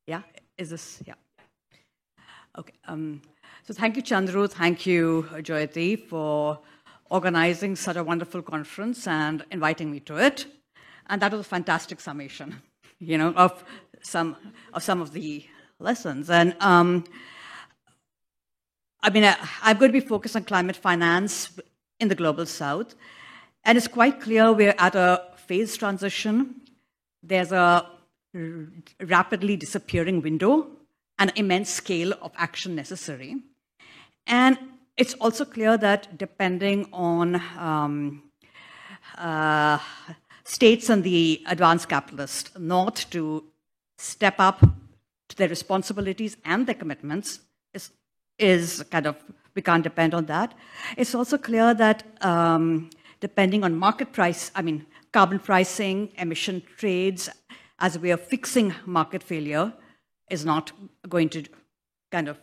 Yeah, is this, yeah. Okay, so thank you, Chandru, thank you, Jayati, for organizing such a wonderful conference and inviting me to it. And that was a fantastic summation, of some of the lessons. And I'm going to be focused on climate finance in the Global South. And it's quite clear we're at a phase transition. There's a rapidly disappearing window, an immense scale of action necessary. And it's also clear that depending on states and the advanced capitalists not to step up to their responsibilities and their commitments is kind of, we can't depend on that. It's also clear that depending on market price, carbon pricing, emission trades, as a way of fixing market failure is not going to kind of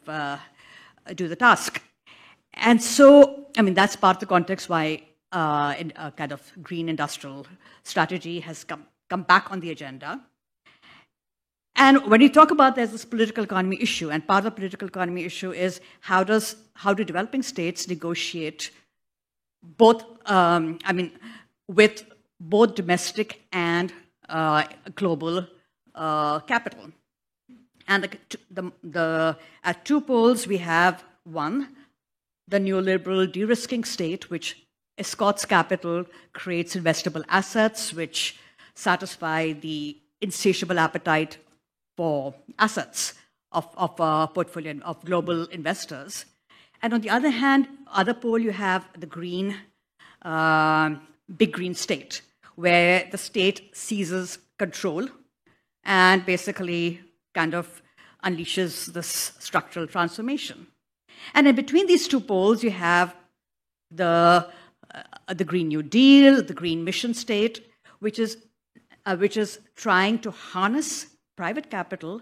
do the task. And so, that's part of the context why a kind of green industrial strategy has come back on the agenda. And when you talk about there's this political economy issue, and part of the political economy issue is how do developing states negotiate both, with both domestic and global capital. And at two poles, we have one, the neoliberal de-risking state, which escorts capital, creates investable assets, which satisfy the insatiable appetite for assets of a portfolio of global investors. And on the other hand, other pole, you have the green, big green state, where the state seizes control and basically kind of unleashes this structural transformation. And in between these two poles, you have the Green New Deal, the green mission state, which is trying to harness private capital,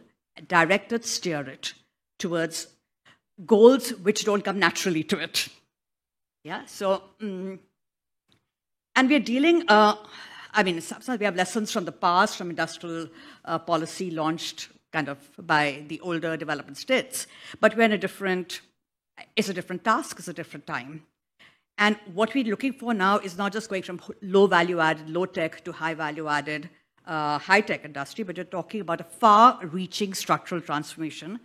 steer it towards goals which don't come naturally to it. Yeah, so, and we're dealing, sometimes we have lessons from the past, from industrial policy launched kind of by the older development states, but we're in it's a different task, it's a different time. And what we're looking for now is not just going from low value added, low tech to high value added, high tech industry, but you're talking about a far reaching structural transformation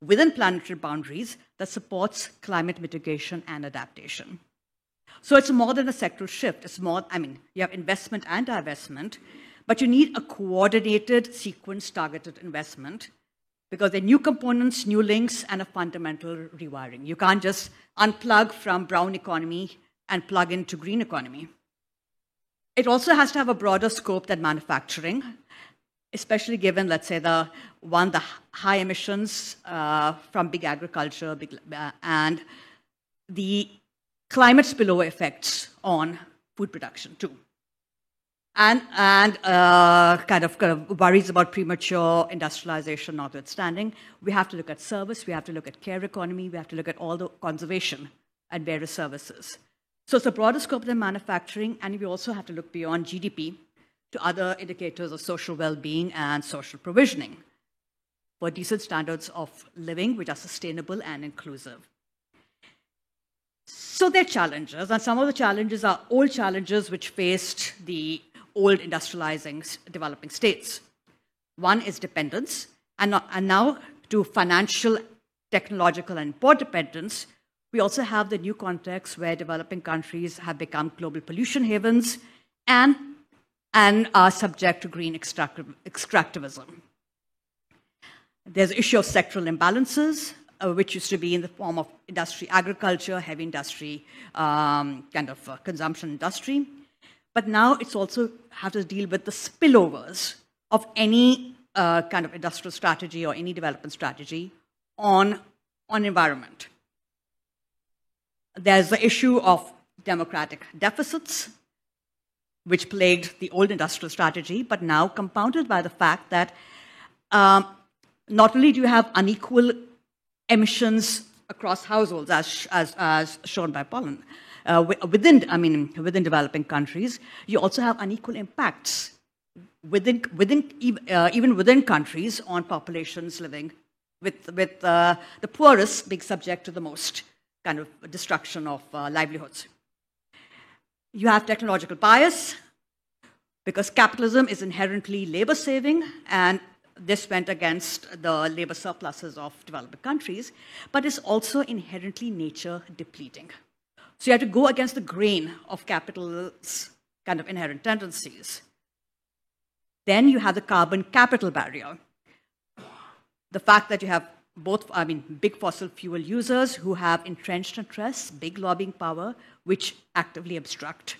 within planetary boundaries that supports climate mitigation and adaptation. So it's more than a sectoral shift. It's more, you have investment and divestment, but you need a coordinated, sequence targeted investment because there are new components, new links, and a fundamental rewiring. You can't just unplug from brown economy and plug into green economy. It also has to have a broader scope than manufacturing, especially given, let's say, the high emissions from big agriculture and the climate spillover effects on food production too. And kind of worries about premature industrialization notwithstanding, we have to look at service, we have to look at care economy, we have to look at all the conservation and various services. So it's a broader scope than manufacturing, and we also have to look beyond GDP to other indicators of social well-being and social provisioning for decent standards of living which are sustainable and inclusive. So there are challenges, and some of the challenges are old challenges which faced the old industrializing developing states. One is dependence, and now to financial, technological, and import dependence, we also have the new context where developing countries have become global pollution havens and are subject to green extractivism. There's the issue of sectoral imbalances, which used to be in the form of industry agriculture, heavy industry, consumption industry. But now it's also have to deal with the spillovers of any kind of industrial strategy or any development strategy on environment. There's the issue of democratic deficits, which plagued the old industrial strategy, but now compounded by the fact that not only do you have unequal emissions across households, as shown by Pollen, within developing countries, you also have unequal impacts even within countries on populations living with the poorest being subject to the most kind of destruction of livelihoods. You have technological bias because capitalism is inherently labor saving, and this went against the labor surpluses of developing countries, but is also inherently nature depleting. So you have to go against the grain of capital's kind of inherent tendencies. Then you have the carbon capital barrier. The fact that you have big fossil fuel users who have entrenched interests, big lobbying power, which actively obstruct.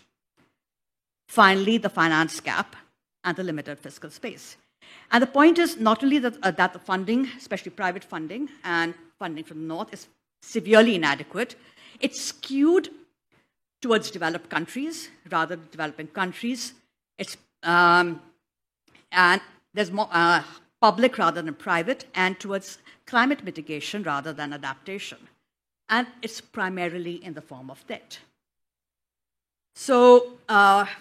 Finally, the finance gap and the limited fiscal space. And the point is not only that, that the funding, especially private funding and funding from the North, is severely inadequate, it's skewed towards developed countries rather than developing countries. And there's more public rather than private, and towards climate mitigation rather than adaptation. And it's primarily in the form of debt. So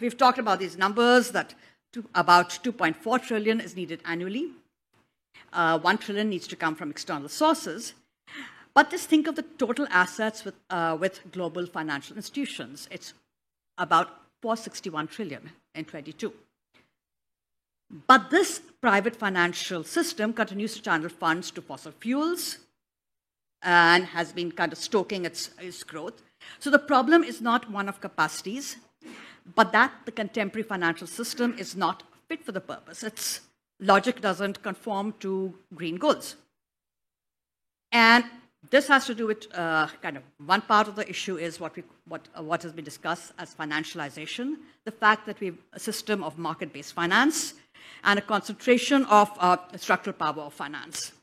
we've talked about these numbers, that about 2.4 trillion is needed annually. 1 trillion needs to come from external sources. But just think of the total assets with global financial institutions. It's about 461 trillion in 22. But this private financial system continues to channel funds to fossil fuels and has been kind of stoking its growth. So the problem is not one of capacities, but that the contemporary financial system is not fit for the purpose. Its logic doesn't conform to green goals. And this has to do with kind of one part of the issue is what has been discussed as financialization, the fact that we have a system of market-based finance and a concentration of structural power of finance.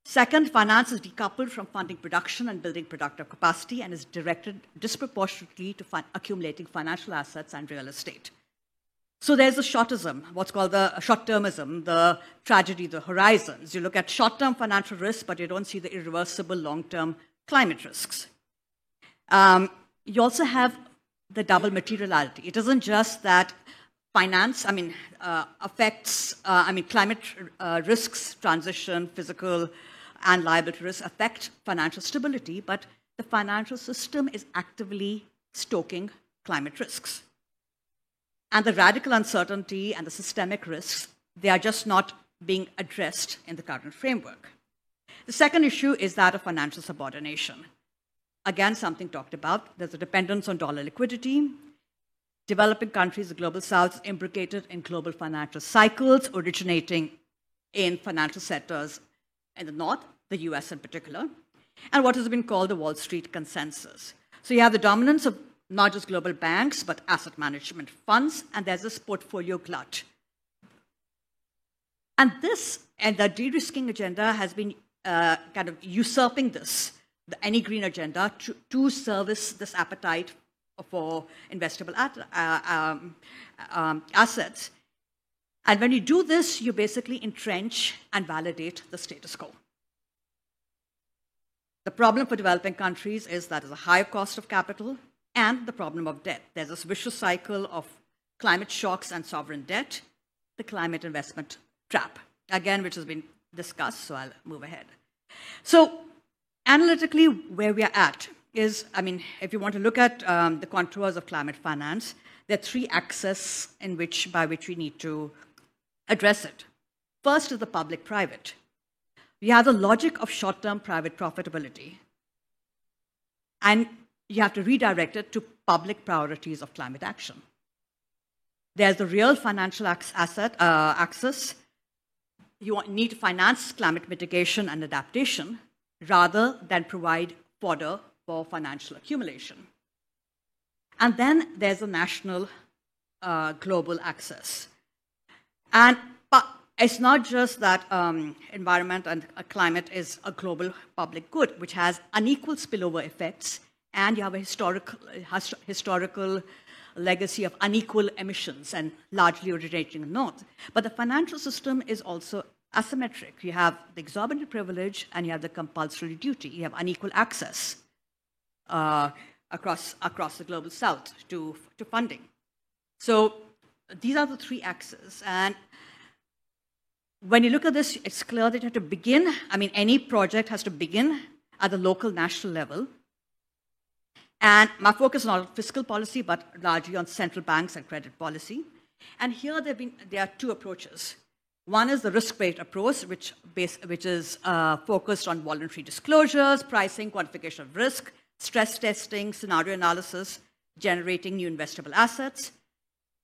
Second, finance is decoupled from funding production and building productive capacity and is directed disproportionately to accumulating financial assets and real estate. So there's the shortism, what's called the short-termism, the tragedy, the horizons. You look at short-term financial risks, but you don't see the irreversible long-term climate risks. You also have the double materiality. It isn't just that finance, affects, climate risks, transition, physical and liability risks affect financial stability, but the financial system is actively stoking climate risks. And the radical uncertainty and the systemic risks, they are just not being addressed in the current framework. The second issue is that of financial subordination. Again, something talked about. There's a dependence on dollar liquidity. Developing countries, the global south, is imbricated in global financial cycles originating in financial sectors in the north, the US in particular, and what has been called the Wall Street consensus. So you have the dominance of not just global banks, but asset management funds, and there's this portfolio glut. And the de-risking agenda has been kind of usurping any green agenda to service this appetite for investable assets. And when you do this, you basically entrench and validate the status quo. The problem for developing countries is that there's a higher cost of capital and the problem of debt. There's this vicious cycle of climate shocks and sovereign debt, the climate investment trap, again, which has been discussed, so I'll move ahead. So analytically, where we are at is, if you want to look at the contours of climate finance, there are three axes by which we need to address it. First is the public-private. You have the logic of short-term private profitability, and you have to redirect it to public priorities of climate action. There's the real financial axis. You need to finance climate mitigation and adaptation rather than provide fodder for financial accumulation. And then there's the national global axis. But it's not just that environment and climate is a global public good, which has unequal spillover effects, and you have a historical legacy of unequal emissions and largely originating in the north. But the financial system is also asymmetric. You have the exorbitant privilege and you have the compulsory duty. You have unequal access across the global south to funding. So these are the three axes. And when you look at this, it's clear that you have to begin, any project has to begin at the local, national level. And my focus is not on fiscal policy, but largely on central banks and credit policy. And here there are two approaches. One is the risk-based approach, which is focused on voluntary disclosures, pricing, quantification of risk, stress testing, scenario analysis, generating new investable assets.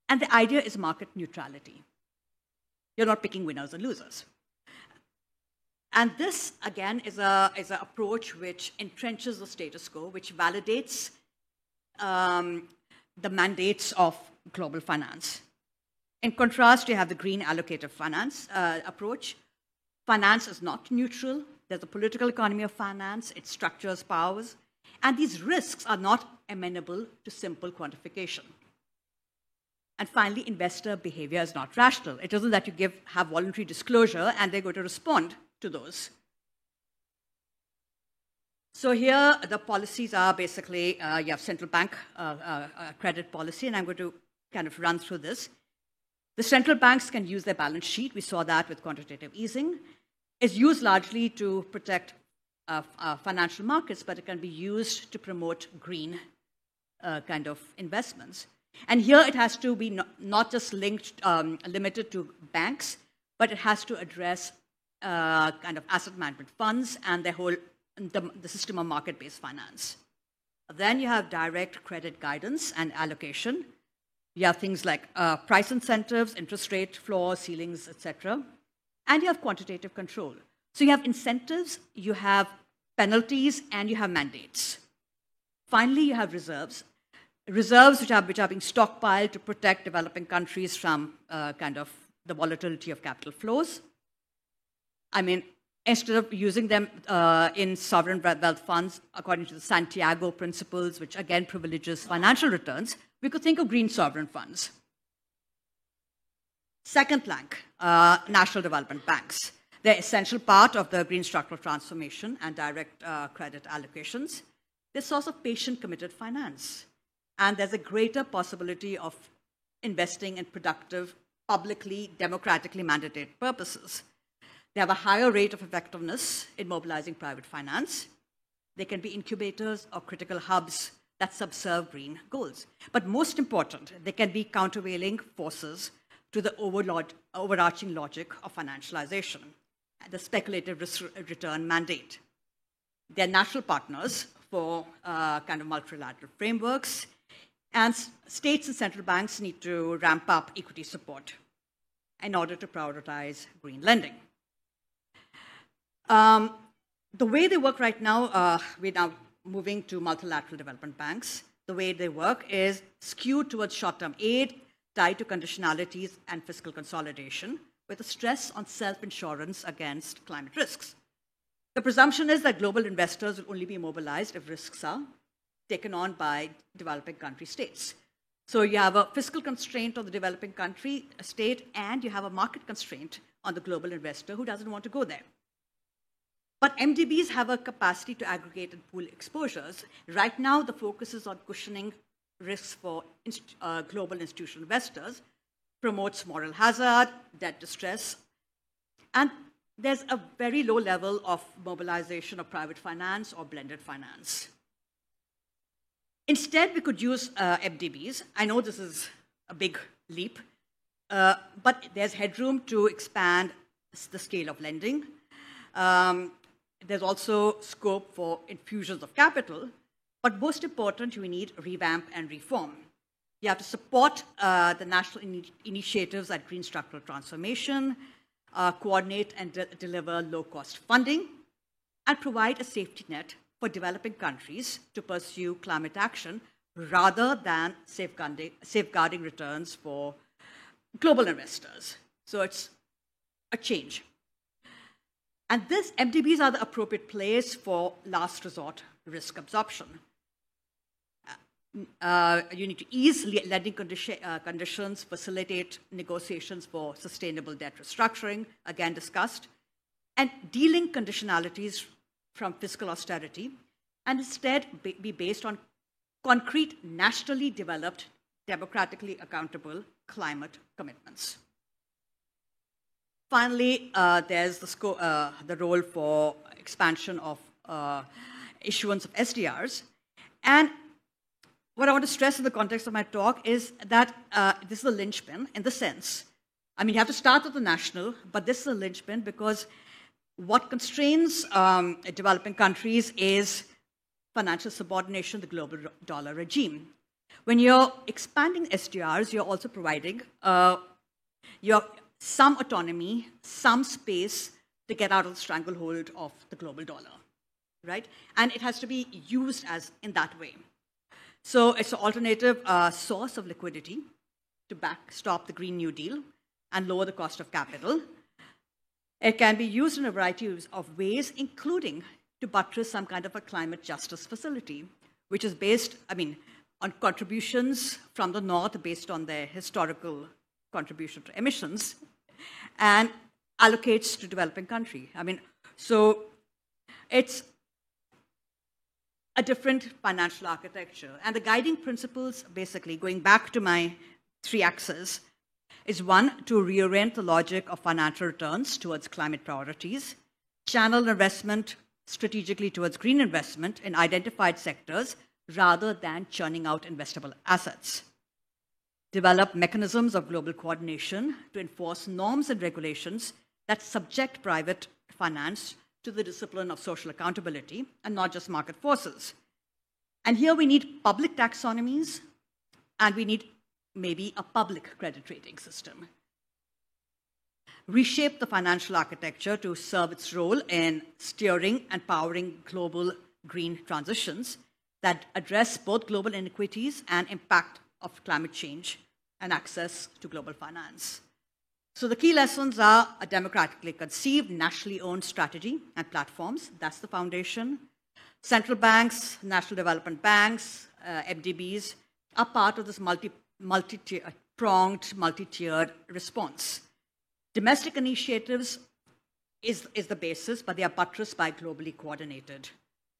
And the idea is market neutrality. You're not picking winners and losers. And this, again, is an approach which entrenches the status quo, which validates the mandates of global finance. In contrast, you have the green allocative finance approach. Finance is not neutral. There's a political economy of finance. It structures powers. And these risks are not amenable to simple quantification. And finally, investor behavior is not rational. It isn't that you have voluntary disclosure and they're going to respond to those. So here, the policies are basically, you have central bank credit policy, and I'm going to kind of run through this. The central banks can use their balance sheet. We saw that with quantitative easing. It's used largely to protect financial markets, but it can be used to promote green kind of investments. And here it has to be not just limited to banks, but it has to address kind of asset management funds and the system of market-based finance. Then you have direct credit guidance and allocation. You have things like price incentives, interest rate floors, ceilings, etc. And you have quantitative control. So you have incentives, you have penalties, and you have mandates. Finally, you have reserves. Reserves which are being stockpiled to protect developing countries from kind of the volatility of capital flows. Instead of using them in sovereign wealth funds, according to the Santiago principles, which again privileges financial returns, we could think of green sovereign funds. Second plank, national development banks. They're essential part of the green structural transformation and direct credit allocations. They're a source of patient, committed finance. And there's a greater possibility of investing in productive, publicly, democratically mandated purposes. They have a higher rate of effectiveness in mobilizing private finance. They can be incubators or critical hubs that subserve green goals. But most important, they can be countervailing forces to the overarching logic of financialization, the speculative return mandate. They're natural partners for kind of multilateral frameworks. And states and central banks need to ramp up equity support in order to prioritize green lending. The way they work right now, we're now moving to multilateral development banks. The way they work is skewed towards short-term aid, tied to conditionalities and fiscal consolidation, with a stress on self-insurance against climate risks. The presumption is that global investors will only be mobilized if risks are taken on by developing country states. So you have a fiscal constraint on the developing country state, and you have a market constraint on the global investor who doesn't want to go there. But MDBs have a capacity to aggregate and pool exposures. Right now, the focus is on cushioning risks for global institutional investors, promotes moral hazard, debt distress, and there's a very low level of mobilization of private finance or blended finance. Instead, we could use MDBs. I know this is a big leap, but there's headroom to expand the scale of lending. There's also scope for infusions of capital, but most important, we need revamp and reform. You have to support the national initiatives at green structural transformation, coordinate and deliver low-cost funding, and provide a safety net for developing countries to pursue climate action rather than safeguarding returns for global investors. So it's a change. And these MDBs are the appropriate place for last resort risk absorption. You need to ease lending conditions, facilitate negotiations for sustainable debt restructuring, again discussed, and delink conditionalities from fiscal austerity, and instead be based on concrete, nationally developed democratically accountable climate commitments. Finally, there's the role for expansion of issuance of SDRs. And what I want to stress in the context of my talk is that this is a linchpin in the sense, I mean, you have to start with the national, but this is a linchpin because what constrains developing countries is financial subordination, the global dollar regime. When you're expanding SDRs, you're also providing some autonomy, some space to get out of the stranglehold of the global dollar, right? And it has to be used as in that way. So it's an alternative source of liquidity to backstop the Green New Deal and lower the cost of capital. It can be used in a variety of ways, including to buttress some kind of a climate justice facility, which is based, on contributions from the North based on their historical contribution to emissions and allocates to developing country. So it's a different financial architecture. And the guiding principles, basically, going back to my 3 axes, is one, to reorient the logic of financial returns towards climate priorities, channel investment strategically towards green investment in identified sectors rather than churning out investable assets. Develop mechanisms of global coordination to enforce norms and regulations that subject private finance to the discipline of social accountability and not just market forces. And here we need public taxonomies and we need maybe a public credit rating system. Reshape the financial architecture to serve its role in steering and powering global green transitions that address both global inequities and impact of climate change and access to global finance. So the key lessons are a democratically conceived, nationally owned strategy and platforms. That's the foundation. Central banks, national development banks, MDBs are part of this multi-pronged, multi-tiered response. Domestic initiatives is the basis, but they are buttressed by globally coordinated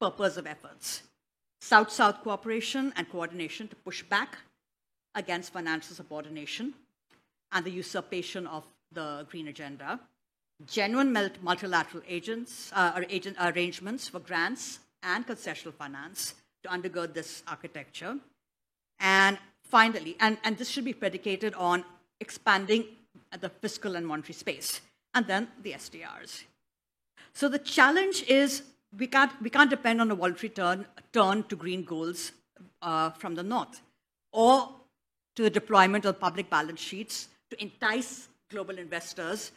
purpose of efforts. South-South cooperation and coordination to push back against financial subordination and the usurpation of the green agenda. Genuine multilateral arrangements for grants and concessional finance to undergird this architecture. And finally, and this should be predicated on expanding the fiscal and monetary space, and then the SDRs. So the challenge is we can't depend on a voluntary turn to green goals from the North, or to the deployment of public balance sheets to entice global investors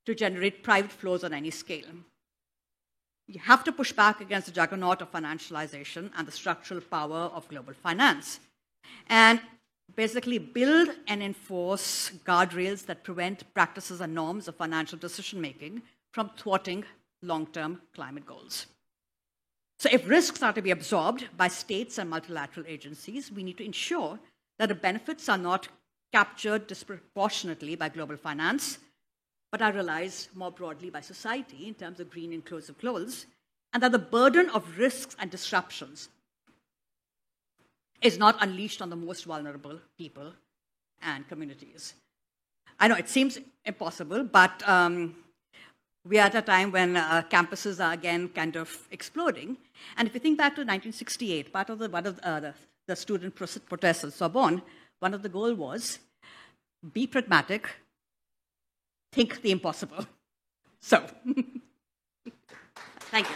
to generate private flows on any scale. You have to push back against the juggernaut of financialization and the structural power of global finance, and basically build and enforce guardrails that prevent practices and norms of financial decision-making from thwarting long-term climate goals. So if risks are to be absorbed by states and multilateral agencies, we need to ensure that the benefits are not captured disproportionately by global finance, but are realized more broadly by society in terms of green inclusive goals, and that the burden of risks and disruptions is not unleashed on the most vulnerable people and communities. I know it seems impossible, but we are at a time when campuses are again kind of exploding. And if you think back to 1968, one of the student protests at Sorbonne, one of the goals was be pragmatic, think the impossible. So, thank you.